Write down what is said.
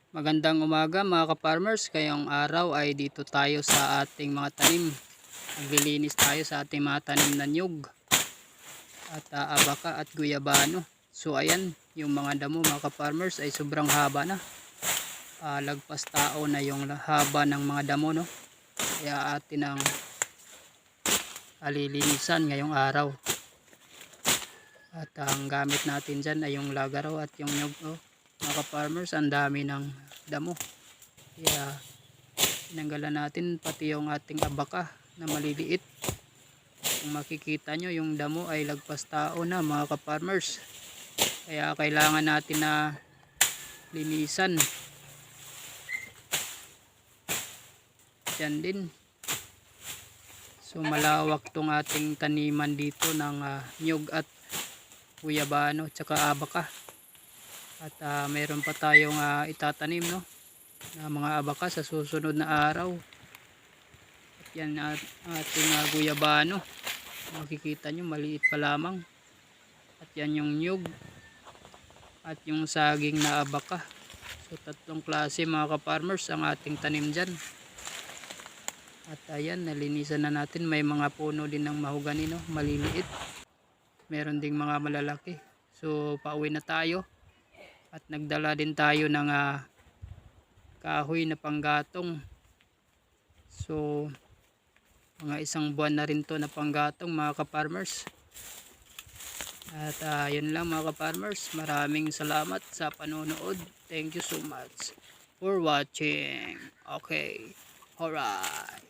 Magandang umaga mga ka-farmers. Ngayong araw ay dito tayo sa ating mga tanim. Naglilinis tayo sa ating mga tanim na niyog at abaka at guyabano. So ayan, yung mga damo mga ka-farmers ay sobrang haba na. Lagpas tao na yung haba ng mga damo, no? Kaya atin ang alilinisan ngayong araw. At ang gamit natin dyan ay yung lagaraw at yung nyug. Mga ka-farmers, ang dami ng damo. Kaya tinanggalan natin pati yung ating abaka na maliliit. Kung makikita nyo, yung damo ay lagpas tao na mga ka-farmers. Kaya kailangan natin na linisan. Yan din. So malawak tong ating taniman dito ng nyug at guyabano tsaka abaka. At mayroon pa tayong itatanim, no, na mga abaka sa susunod na araw. At yan ating guyabano. Makikita nyo maliit pa lamang. At yan yung nyug at yung saging na abaka. So tatlong klase mga ka-farmers ang ating tanim dyan. At ayan, nalinisan na natin. May mga puno din ng mahogani, no, maliliit. Meron ding mga malalaki. So pauwi na tayo. At nagdala din tayo ng kahoy na panggatong. So mga isang buwan na rin to na panggatong mga ka-farmers. At yun lang mga ka-farmers. Maraming salamat sa panonood. Thank you so much for watching. Okay. Alright.